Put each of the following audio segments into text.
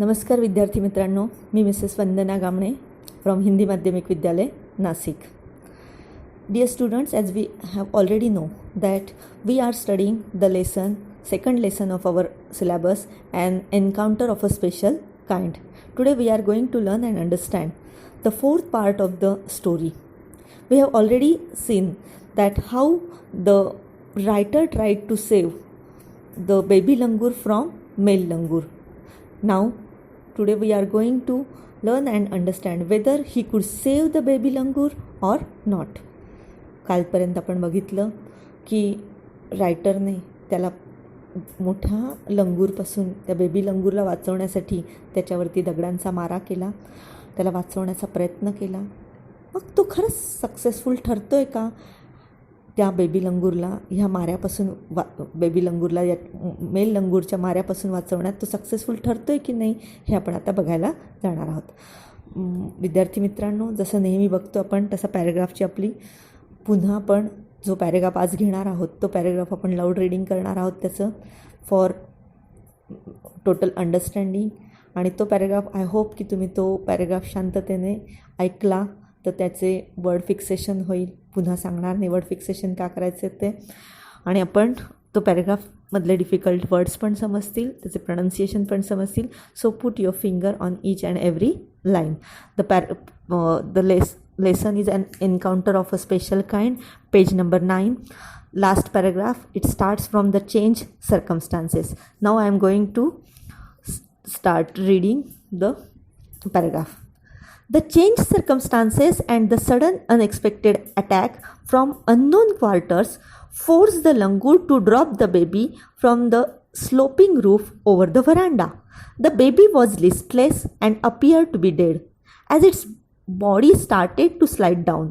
नमस्कार विद्यार्थी मित्रांनो, मी मिसेस वंदना गामणे फ्रॉम हिंदी माध्यमिक विद्यालय Nashik. Dear students, as we have already know that we are studying the second lesson of our syllabus, an encounter of a special kind. Today we are going to learn and understand the fourth part of the story. We have already seen that how the writer tried to save the baby langur from male langur. Now today we are going to learn and understand whether he could save the baby langur or not. कालपर्यंत आपण बघितलं की रायटरने त्याला मोठ्या लंगूरपासून त्या baby लंगूरला वाचवण्यासाठी त्याच्यावरती दगडांचा मारा केला, त्याला वाचवण्याचा प्रयत्न केला. मग तो खरंच सक्सेसफुल ठरतो आहे का? त्या बेबी लंगूरला ह्या माऱ्यापासून बेबी लंगूरला या मेल लंगूरच्या माऱ्यापासून वाचवण्यात तो सक्सेसफुल ठरतो आहे की नाही हे आपण आता बघायला जाणार आहोत. विद्यार्थी मित्रांनो, जसं नेहमी बघतो आपण तसा पॅरेग्राफची आपली पुन्हा आपण जो पॅरेग्राफ आज घेणार आहोत तो पॅरेग्राफ आपण लाऊड रीडिंग करणार आहोत त्याचं फॉर टोटल अंडरस्टँडिंग. आणि तो पॅरेग्राफ आय होप की तुम्ही तो पॅरेग्राफ शांततेने ऐकला तर त्याचे वर्ड फिक्सेशन होईल. पुन्हा सांगणार नाही वर्ड फिक्सेशन का करायचे ते, आणि आपण तो पॅरेग्राफमधले डिफिकल्ट वर्ड्स पण समजतील, त्याचे प्रोनाऊन्सिएशन पण समजतील. So put your finger on each and every line. The lesson is an encounter of a special kind, page number 9, last paragraph. It starts from the change circumstances. Now I am going to start reading the paragraph. The changed circumstances and the sudden unexpected attack from unknown quarters forced the langur to drop the baby from the sloping roof over the veranda. The baby was listless and appeared to be dead. As its body started to slide down,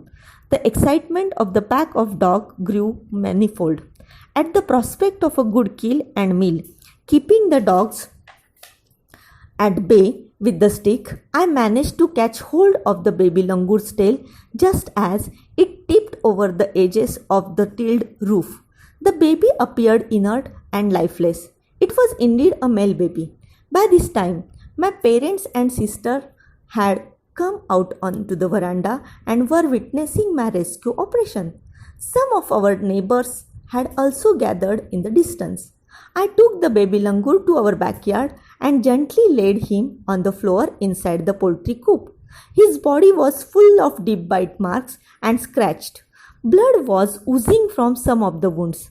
the excitement of the pack of dogs grew manifold. At the prospect of a good kill and meal, keeping the dogs at bay with the stick, I managed to catch hold of the baby langur's tail just as it tipped over the edges of the tilled roof. The baby appeared inert and lifeless. It was indeed a male baby. By this time, my parents and sister had come out onto the veranda and were witnessing my rescue operation. Some of our neighbors had also gathered in the distance. I took the baby langur to our backyard and gently laid him on the floor inside the poultry coop. His body was full of deep bite marks and scratched. Blood was oozing from some of the wounds.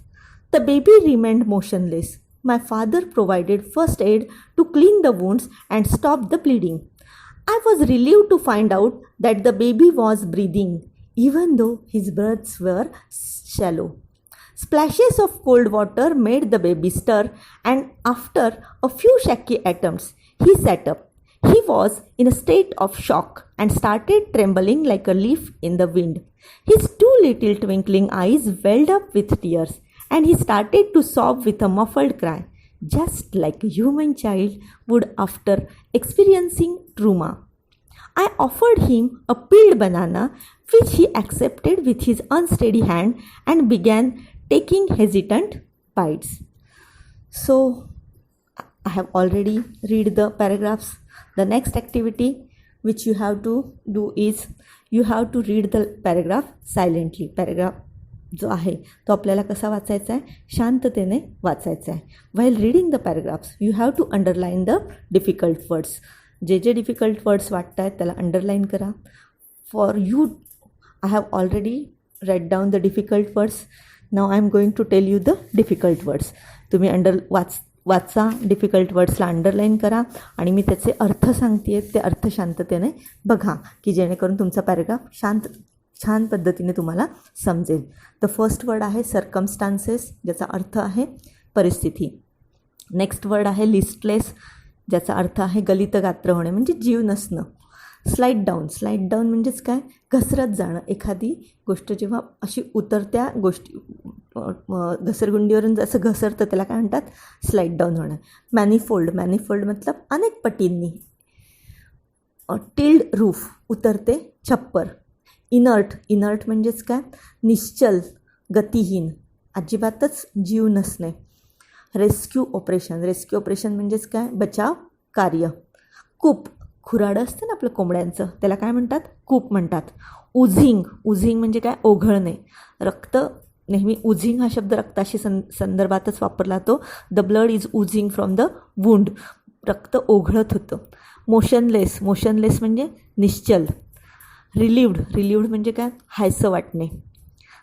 The baby remained motionless. My father provided first aid to clean the wounds and stop the bleeding. I was relieved to find out that the baby was breathing, even though his breaths were shallow. Splashes of cold water made the baby stir, and after a few shaky attempts, he sat up. He was in a state of shock and started trembling like a leaf in the wind. His two little twinkling eyes welled up with tears, and he started to sob with a muffled cry, just like a human child would after experiencing trauma. I offered him a peeled banana, which he accepted with his unsteady hand and began taking hesitant bites. So, I have already read the paragraphs. The next activity which you have to do is you have to read the paragraph silently. Paragraph जो आहे तो आपल्याला कसा वाचायचा आहे? शांततेने वाचायचा आहे. While reading the paragraphs you have to underline the difficult words. जे डिफिकल्ट वर्ड्स वाटत आहेत त्याला अंडरलाईन करा. For you I have already write down the difficult words. Now I am going to tell you the difficult words. तुम्ही वाचा, difficult वर्ड्सला underline करा आणि मी त्याचे अर्थ सांगते ते अर्थ शांततेने बघा की जेणेकरून तुमचा पॅराग्राफ छान पद्धतीने तुम्हाला समजेल. द फर्स्ट वर्ड आहे सर्कमस्टान्सेस, ज्याचा अर्थ आहे परिस्थिती. नेक्स्ट वर्ड आहे लिस्टलेस, ज्याचा अर्थ आहे गलित गात्र होणे म्हणजे जीव नसणं. स्लाईड डाऊन म्हणजेच काय? घसरत जाणं. एखादी गोष्ट जेव्हा अशी उतरत्या गोष्टी घसरगुंडीवरून जसं घसरतं त्याला काय म्हणतात? स्लाईड डाऊन होणं. मॅनिफोल्ड मतलब अनेक पटींनी. टिल्ड रूफ, उतरते छप्पर. इनर्ट म्हणजेच काय? निश्चल, गतिहीन, अजिबातच जीव नसणे. रेस्क्यू ऑपरेशन म्हणजेच काय? बचाव कार्य. कूप, खुराडं असतं ना आपलं कोंबड्यांचं, त्याला काय म्हणतात? कूप म्हणतात. उझिंग, उझिंग म्हणजे काय? ओघळणे. रक्त नेहमी उझिंग हा शब्द रक्ताशी संदर्भातच वापरला जातो. The blood is oozing from the wound. रक्त ओघळत होतं. मोशनलेस, मोशनलेस म्हणजे निश्चल. रिलीव्ड, रिलीव्ड म्हणजे काय? हायसं वाटणे.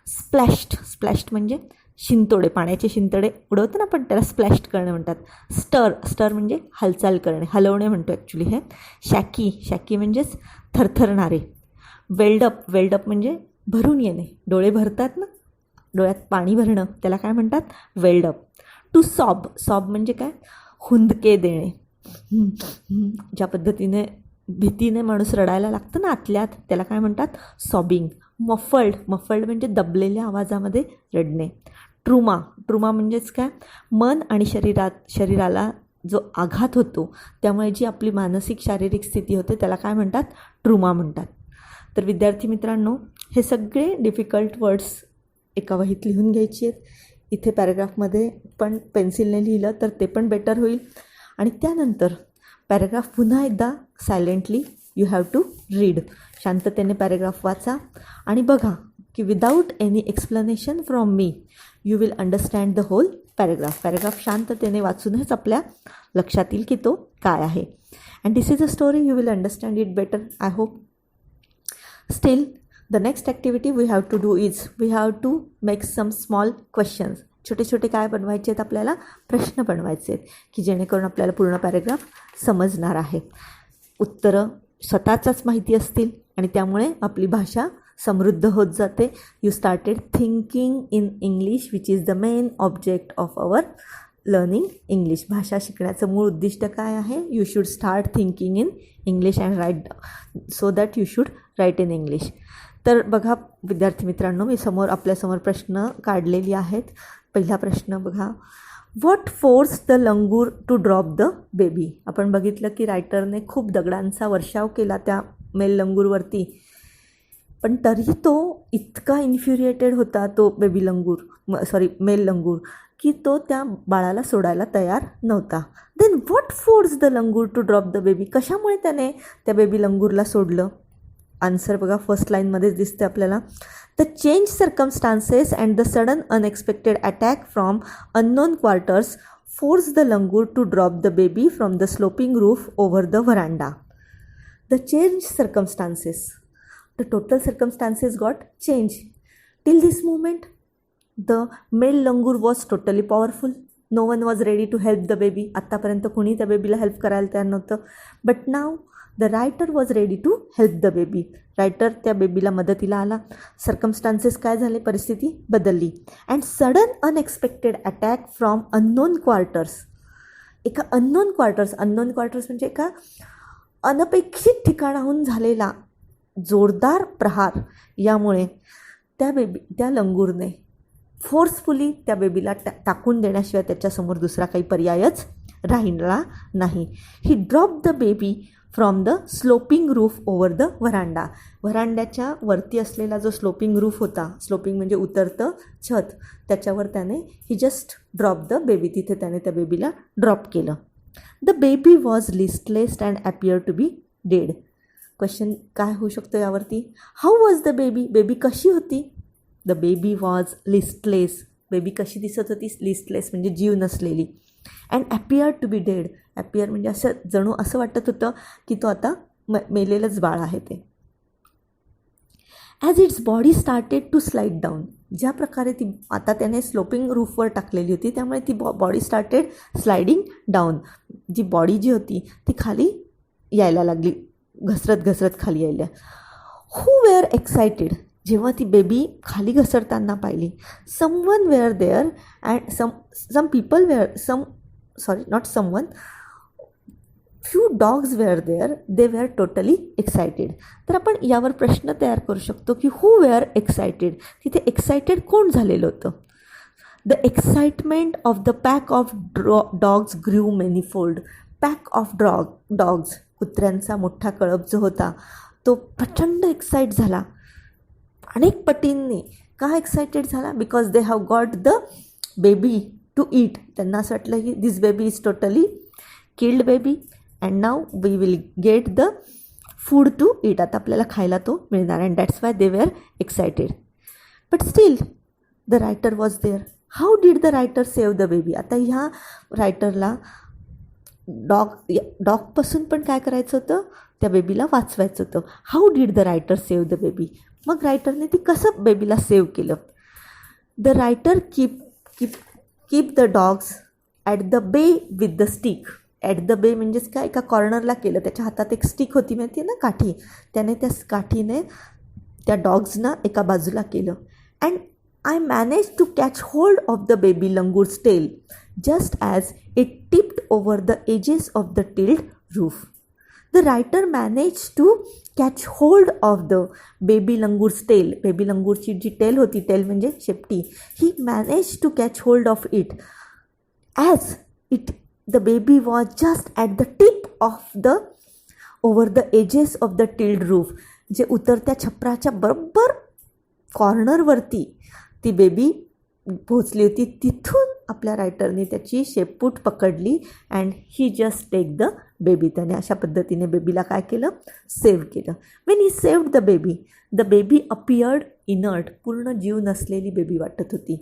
स्प्लॅश्ड, स्प्लॅश्ड म्हणजे शिंतोडे, पाण्याचे शिंतोडे उडवतो ना आपण, त्याला स्प्लॅश्ड करणे म्हणतात. स्टर, स्टर म्हणजे हालचाल करणे, हलवणे म्हणतो ॲक्च्युली हे. शॅकी, शॅकी म्हणजेच थरथरणारे. वेल्डअप, वेल्डअप म्हणजे भरून येणे, डोळे भरतात ना, डोळ्यात पाणी भरणं, त्याला काय म्हणतात? वेल्डअप. टू सॉब, सॉब म्हणजे काय? हुंदके देणे. ज्या पद्धतीने भीतीने माणूस रडायला लागतं ना आतल्यात, त्याला काय म्हणतात? सॉबिंग. मफल्ड, मफल्ड म्हणजे दबलेल्या आवाजामध्ये रडणे. ट्रुमा, ट्रुमा म्हणजेच काय? मन आणि शरीराला जो आघात होतो, त्यामुळे जी आपली मानसिक शारीरिक स्थिती होते, त्याला काय म्हणतात? ट्रुमा म्हणतात. तर विद्यार्थी मित्रांनो, हे सगळे डिफिकल्ट वर्ड्स एका वहीत लिहून घ्यायची आहेत. इथे पॅराग्राफमध्ये पण पेन्सिलने लिहिलं तर ते पण बेटर होईल. आणि त्यानंतर पॅराग्राफ पुन्हा एकदा silently you have to read. शांततेने पॅराग्राफ वाचा आणि बघा की without any explanation from me you will understand the whole paragraph. Paragraph शांततेने वाचूनच आपल्या लक्षात येईल की तो काय आहे. And this is a story, you will understand it better, I hope. Still the next activity we have to do is we have to make some small questions. छोटे छोटे काय बनवायचे आहेत? आपल्याला प्रश्न बनवायचे आहेत की जेणेकरून आपल्याला पूर्ण पॅराग्राफ समजणार आहे. उत्तरं स्वतःचाच माहिती असतील आणि त्यामुळे आपली भाषा समृद्ध होत जाते. You started thinking in English which is the main object of our learning English. भाषा शिकण्याचं मूळ उद्दिष्ट काय आहे? You should start thinking in English and write so that you should write in English. तर बघा विद्यार्थी मित्रांनो, मी आपल्यासमोर प्रश्न काढलेली आहेत. पहिला प्रश्न बघा, what force the langur to drop the baby. आपण बघितलं की रायटरने खूप दगडांचा वर्षाव केला त्या मेल लंगूरवरती, पण तरी तो इतका इन्फ्युरिएटेड होता तो मेल लंगूर, की तो त्या बाळाला सोडायला तयार नव्हता. Then what force the langur to drop the baby. कशामुळे त्याने त्या बेबी लंगूरला सोडलं? आन्सर बघा फर्स्ट लाईनमध्येच दिसते आपल्याला. The change circumstances and the sudden unexpected attack from unknown quarters force the langur to drop the baby from the sloping roof over the verandah. The change circumstances, the total circumstances got change. Till this moment the male langur was totally powerful. No one was ready to help the baby. आत्तापर्यंत कोणी त्या बेबीला help करायला तयार नव्हतं. But now the writer was ready to help the baby. Writer त्या बेबीला मदतीला आला. सर्कमस्टान्सेस काय झाले? परिस्थिती बदलली. And sudden unexpected attack from unknown quarters. एका अननोन क्वार्टर्स म्हणजे एका अनपेक्षित ठिकाणाहून झालेला जोरदार प्रहार, यामुळे त्या लंगूरने फोर्सफुली त्या बेबीला टाकून देण्याशिवाय त्याच्यासमोर दुसरा काही पर्यायच राहिला नाही. He drop the baby from the sloping roof over the verandah. व्हरांड्याच्या वरती असलेला जो स्लोपिंग रूफ होता, स्लोपिंग म्हणजे उतरतं छत, त्याच्यावर त्याने he just drop the baby, तिथे त्याने त्या बेबीला ड्रॉप केलं. The baby was listless and appear to be dead. Question काय होऊ शकतो यावरती? How was the baby. Baby कशी होती? The baby was listless. Baby कशी दिसत होती? लिस्टलेस म्हणजे जीव नसलेली. And appear to be dead. Appear म्हणजे असं जणू असं वाटत होतं की तो आता मेलेलंच बाळ आहे ते. As its body started to slide down. ज्या प्रकारे ती आता त्याने स्लोपिंग रूफवर टाकलेली होती, त्यामुळे ती बॉडी स्टार्टेड स्लायडिंग डाऊन. जी बॉडी जी होती ती खाली यायला लागली, घसरत खाली यायला. Who were excited. जेव्हा ती बेबी खाली घसरताना पाहिली. Someone were there and some people were few dogs were there, they were totally excited. तर आपण यावर प्रश्न तयार करू शकतो की हू वेअर एक्सायटेड. तिथे एक्सायटेड कोण झालेलं होतं? The excitement of the pack of dogs grew manifold. Pack of dogs, कुत्र्यांचा मोठा कळप जो होता तो प्रचंड एक्साईट झाला, अनेक पटींनी. का एक्सायटेड झाला? Because they have got the baby to eat. त्यांना असं वाटलं की this baby is totally killed baby and now we will get the food to eat. आता आपल्याला खायला तो मिळणार. And that's why they were excited. But still the writer was there. How did the writer save the baby. आता ह्या रायटरला डॉगपासून पण काय करायचं होतं, त्या बेबीला वाचवायचं होतं. How did the writer save the baby. मग रायटरने ती कसं बेबीला सेव्ह केलं. The writer keep the dogs at the bay with the stick. At the bay म्हणजेच काय, एका कॉर्नरला केलं. त्याच्या हातात एक स्टिक होती माहिती आहे ना, काठी. त्याने त्या काठीने त्या डॉग्सना एका बाजूला केलं. And I managed to catch hold of the baby langoor's tail just as it tipped over the edges of the tilled roof. The writer managed to catch hold of the baby langoor's tail. Baby langoorची G tail होती, tail म्हणजे शेपटी, he managed to catch hold of it as the baby was just at the tip of the over the edges of the tilled roof. जे उतरत्या छपराच्या बरोबर कॉर्नरवरती ती baby पोहोचली होती. तिथून आपल्या रायटरने त्याची शेपूट पकडली and he just take the baby. त्याने अशा पद्धतीने बेबीला काय केलं, सेव्ह केलं. When he saved the baby appeared inert. पूर्ण जीव नसलेली बेबी वाटत होती.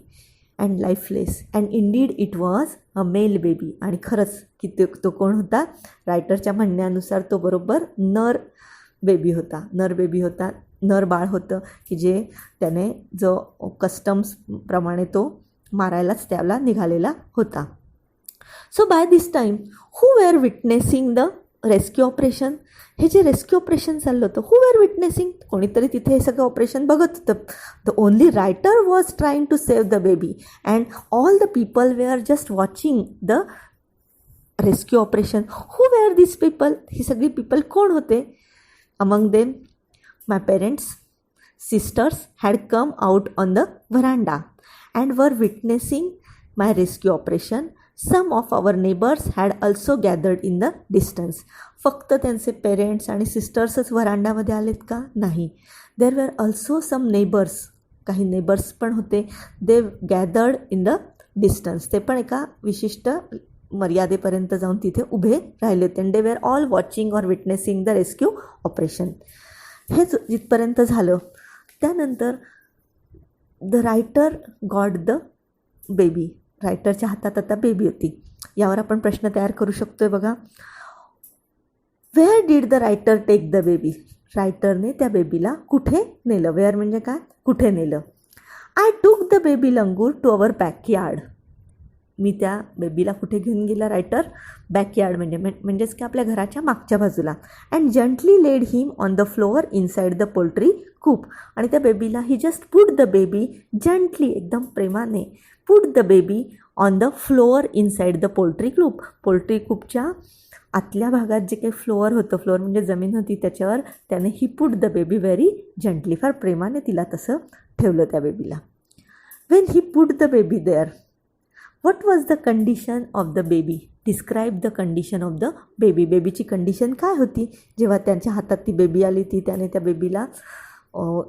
And lifeless. And indeed it was a male baby. आणि खरंच की तो कोण होता, रायटरच्या म्हणण्यानुसार तो बरोबर नर बेबी होता. नर बाळ होतं की जे त्याने जो कस्टम्सप्रमाणे तो मारायलाच त्याला निघालेला होता. So by this time who were witnessing the rescue operation. हे जे रेस्क्यू ऑपरेशन चाललं होतं, हू वेअर विटनेसिंग. कोणीतरी तिथे हे सगळं ऑपरेशन बघत होतं. The only writer was trying to save the baby and all the people were just watching the rescue operation. Who were this people. ही सगळी पीपल कोण होते. Among them my parents, sisters had come out on the veranda and were witnessing my rescue operation. Some of our neighbors had also gathered in the distance. फक्त त्यांचे parents आणि सिस्टर्सच व्हरांडामध्ये आलेत का, नाही. देर वेअर ऑल्सो सम नेबर्स. काही neighbours पण होते. दे gathered in the distance. ते पण एका विशिष्ट मर्यादेपर्यंत जाऊन तिथे उभे राहिले होते. And they were all watching or witnessing the rescue operation. हे जिथपर्यंत झालं. त्यानंतर the writer got the baby. रायटरच्या हातात आता बेबी होती. यावर आपण प्रश्न तयार करू शकतो आहे बघा. Where did the writer take the baby. रायटरने त्या बेबीला कुठे नेलं. वेअर म्हणजे काय, कुठे नेलं. I took the baby langur to our backyard. मी त्या बेबीला कुठे घेऊन गेला रायटर, बॅकयार्ड म्हणजेच की आपल्या घराच्या मागच्या बाजूला. And gently laid him on the floor inside the poultry coop. आणि त्या बेबीला he just put the baby gently, एकदम प्रेमाने, put the baby on the floor inside the poultry coop. Poultry कूपच्या आतल्या भागात जे काही फ्लोअर होतं, फ्लोअर म्हणजे जमीन होती, त्याच्यावर त्याने he put the baby very gently, फार प्रेमाने तिला तसं ठेवलं त्या बेबीला. When he put the baby there, what was the condition of the baby. Describe the condition of the baby. बेबीची कंडिशन काय होती. जेव्हा त्यांच्या हातात ती बेबी आली त्याने त्या बेबीला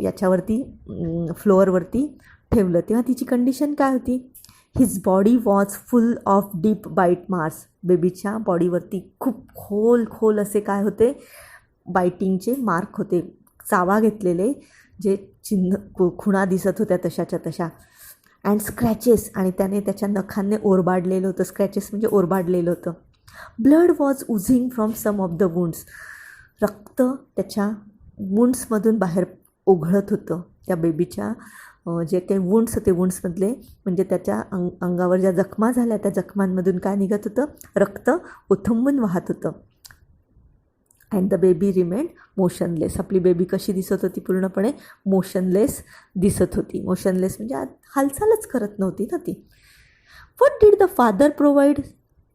याच्यावरती फ्लोअरवरती ठेवलं, तेव्हा तिची कंडिशन काय होती. His body was full of deep bite marks. बेबीच्या बॉडीवरती खूप खोल असे काय होते, बायटिंगचे मार्क होते, चावा घेतलेले जे चिन्ह, खुणा दिसत होत्या तशाच्या तशा. And scratches. आणि त्याने त्याच्या नखांनी ओरबाडलेलं होतं. स्क्रॅचेस म्हणजे ओरबाडलेलं होतं. Blood was oozing from some of the wounds. रक्त त्याच्या वुंड्समधून बाहेर ओघळत होतं. त्या बेबीच्या जे काही वुंड्स होते, वुंड्समधले म्हणजे त्याच्या अंगावर ज्या जखमा झाल्या त्या जखमांमधून काय निघत होतं, रक्त उथंबून वाहत होतं. And the baby remained motionless. आपली बेबी कशी दिसत होती, पूर्णपणे मोशनलेस दिसत होती. मोशनलेस म्हणजे हालचालच करत नव्हती ना ती. What did the father provide.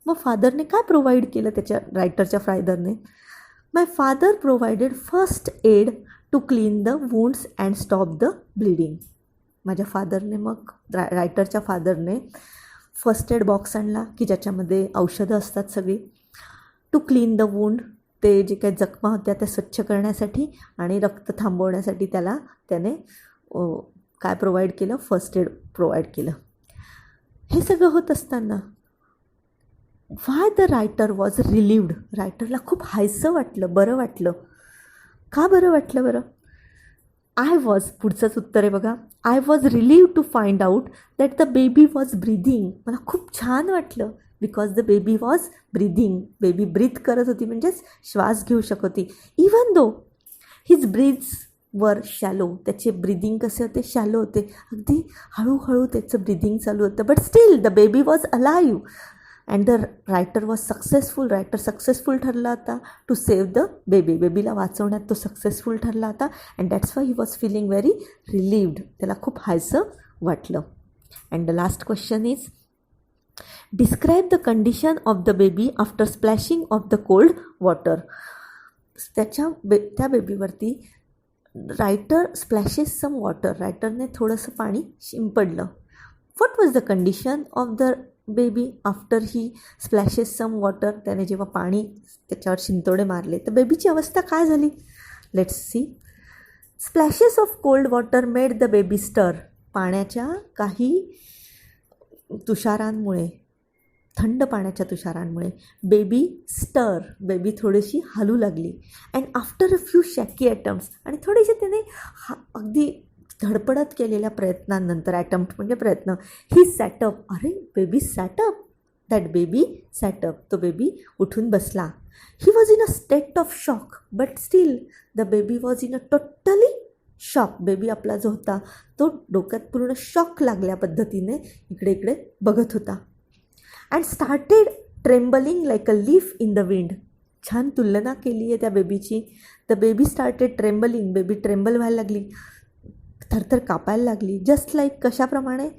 मग फादरने काय प्रोव्हाइड केलं त्याच्या रायटरच्या फादरने. My father provided first aid to clean the wounds and stop the bleeding. माझ्या फादरने, मग रायटरच्या फादरने फर्स्ट एड बॉक्स आणला की ज्याच्यामध्ये औषधं असतात सगळी. टू क्लीन द वुंड, ते जे काही जखमा होत्या त्या स्वच्छ करण्यासाठी आणि रक्त थांबवण्यासाठी त्याने काय प्रोव्हाइड केलं, फर्स्ट एड प्रोव्हाइड केलं. हे सगळं होत असताना व्हाय द रायटर वॉज रिलीव्ड. रायटरला खूप हायसं वाटलं, बरं वाटलं. का बरं वाटलं बरं? आय वॉज, पुढचंच उत्तर आहे बघा. I was relieved to find out that the baby was breathing. मला खूप छान वाटलं because the baby was breathing. Baby breath करत होती, म्हणजेच श्वास घेऊ शकत होती. Even though his breaths were shallow. त्याचे ब्रीदिंग कसे होते? शॅलो होते. अगदी हळूहळू त्याचं ब्रीदिंग चालू होतं. But still the baby was alive and the writer was successful. रायटर सक्सेसफुल ठरला होता टू सेव्ह द बेबी. बेबीला वाचवण्यात तो सक्सेसफुल ठरला होता. And that's why he was feeling very relieved. त्याला खूप हायसं वाटलं. And the last question is describe the condition of the baby after splashing of the cold water. त्या बेबीवरती रायटर स्प्लॅशेस सम वॉटर. रायटरने थोडंसं पाणी शिंपडलं. What was the condition of the baby after he splashes some water. त्याने जेव्हा पाणी त्याच्यावर शिंतोडे मारले तर बेबीची अवस्था काय झाली? Let's see. Splashes of cold water made the baby स्टर. पाण्याच्या काही तुषारांमुळे, थंड पाण्याच्या तुषारांमुळे बेबी स्टर, बेबी थोडीशी हलू लागली. अँड आफ्टर अ फ्यू शॅकी ॲटम्प्ट्स, आणि थोडेसे त्याने अगदी धडपडत केलेल्या प्रयत्नांनंतर, ॲटम्प्ट म्हणजे प्रयत्न, ही सॅटअप. अरे baby setup. That baby setup. तो बेबी उठून बसला. He was in a state of shock but still the baby was in a totally shock. Baby आपला जो होता तो डोक्यात पूर्ण शॉक लागल्या पद्धतीने इकडे इकडे बघत होता. And started trembling like a leaf in the wind. छान तुलना केली आहे त्या बेबीची. The baby started trembling. Baby tremble व्हायला लागली, थरथर कापायला लागली. Just like कशाप्रमाणे?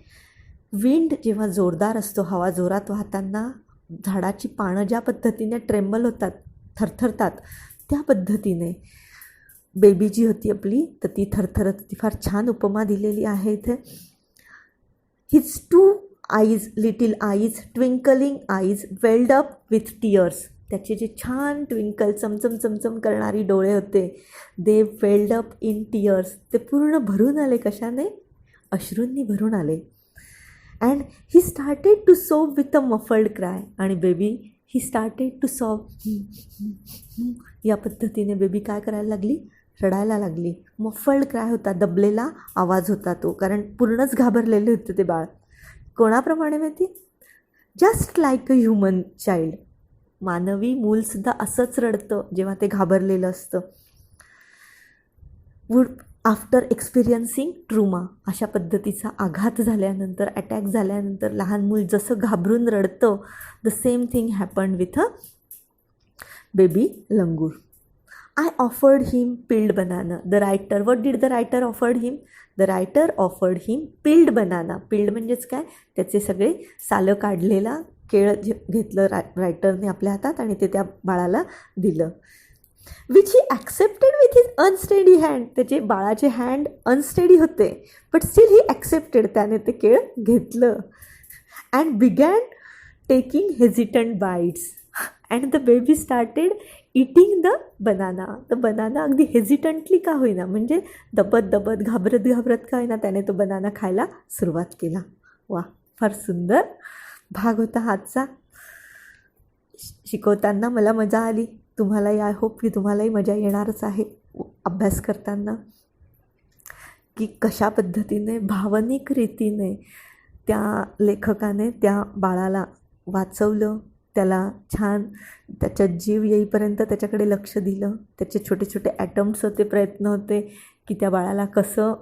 विंड जेव्हा जोरदार असतो, हवा जोरात वाहताना झाडाची पानं ज्या पद्धतीने ट्रेम्बल होतात, थरथरतात, त्या पद्धतीने बेबी जी होती आपली तर ती थरथरत होती. फार छान उपमा दिलेली आहे इथे. His two eyes, little eyes, twinkling eyes welled up with tears. त्याचे जे छान ट्विंकल, चमचम चमचम करणारी डोळे होते, they welled up in tears. ते पूर्ण भरून आले. कशाने? अश्रूंनी भरून आले. And he started to sob with a muffled cry. आणि baby he started to sob. या पद्धतीने बेबी काय करायला लागली? रडायला लागली. मफल्ड क्राय होता, दबलेला आवाज होता तो, कारण पूर्णच घाबरलेले होते ते बाळ. कोणाप्रमाणे माहिती? Just like a human child. मानवी मूलसुद्धा असंच रडतं जेव्हा ते घाबरलेलं असतं. Would after experiencing trauma. अशा पद्धतीचा आघात झाल्यानंतर, अटॅक झाल्यानंतर लहान मूल जसं घाबरून रडतं, the same thing happened with a baby langur. I offered him peeled banana. The writer, what did the writer offered him? The writer offered him peeled banana. Peeled म्हणजेच काय? त्याचे सगळे सालं काढलेला केळ घेतलं रायटरने आपल्या हातात आणि ते त्या बाळाला दिलं. Which he accepted with his unsteady hand. त्याचे बाळाचे हँड अनस्टेडी होते, बट स्टील ही ॲक्सेप्टेड. त्याने ते केळ घेतलं. And began taking hesitant bites. And the baby started eating the banana. The banana अगदी हेजिटंटली का होईना, म्हणजे दबत दबत, घाबरत घाबरत का होईना, त्याने तो बनाना खायला सुरुवात केला. वा, फार सुंदर भाग होता हातचा. शिकवताना मला मजा आली. तुम्हालाही, आय होप की तुम्हालाही मजा येणारच आहे अभ्यास करताना, की कशा पद्धतीने भावनिक रीतीने त्या लेखकाने त्या बाळाला वाचवलं. त्याला छान त्याच्यात जीव येईपर्यंत त्याच्याकडे लक्ष दिलं. त्याचे छोटे छोटे ॲटम्प्ट्स होते, प्रयत्न होते की त्या बाळाला कसं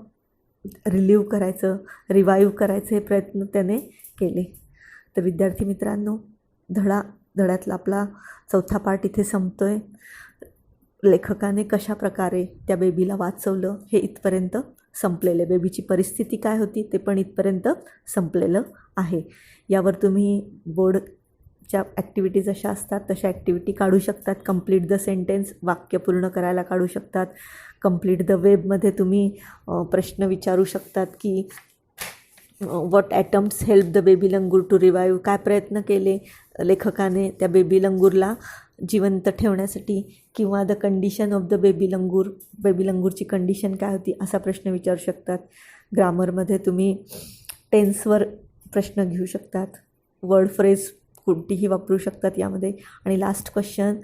रिलीव्ह करायचं, रिवाईव्ह करायचं, हे प्रयत्न त्याने केले. तर विद्यार्थी मित्रांनो, धड्यातला आपला चौथा पार्ट इथे संपतो आहे. लेखकाने कशा प्रकारे त्या बेबीला वाचवलं हे इथपर्यंत संपलेलं आहे. बेबीची परिस्थिती काय होती ते पण इथपर्यंत संपलेलं आहे. यावर तुम्ही बोर्डच्या ॲक्टिव्हिटीज अशा असतात तशा ॲक्टिव्हिटी काढू शकतात. कंप्लीट द सेंटेन्स, वाक्य पूर्ण करायला काढू शकतात. कंप्लीट द वेबमध्ये तुम्ही प्रश्न विचारू शकतात की what attempts help the baby langur to revive. काय प्रयत्न केले लेखकाने त्या बेबी लंगूरला जिवंत ठेवण्यासाठी, किंवा the condition of the baby langur, baby लंगूरची कंडिशन काय होती, असा प्रश्न विचारू शकतात. ग्रामरमध्ये तुम्ही टेन्सवर प्रश्न घेऊ शकतात. वर्ड फ्रेज कोणतीही वापरू शकतात यामध्ये. आणि लास्ट क्वेश्चन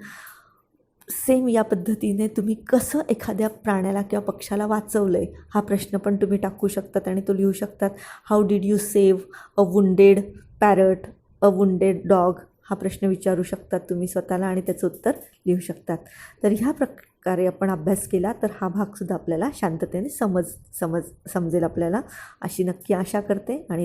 सेम या पद्धतीने तुम्ही कसं एखाद्या प्राण्याला किंवा पक्षाला वाचवलं आहे हा प्रश्न पण तुम्ही टाकू शकतात आणि तो लिहू शकतात. How did you save a wounded parrot, a wounded dog, हा प्रश्न विचारू शकतात तुम्ही स्वतःला आणि त्याचं उत्तर लिहू शकतात. तर ह्या प्रकारे आपण अभ्यास केला तर हा भागसुद्धा आपल्याला शांततेने समजेल आपल्याला, अशी नक्की आशा करते. आणि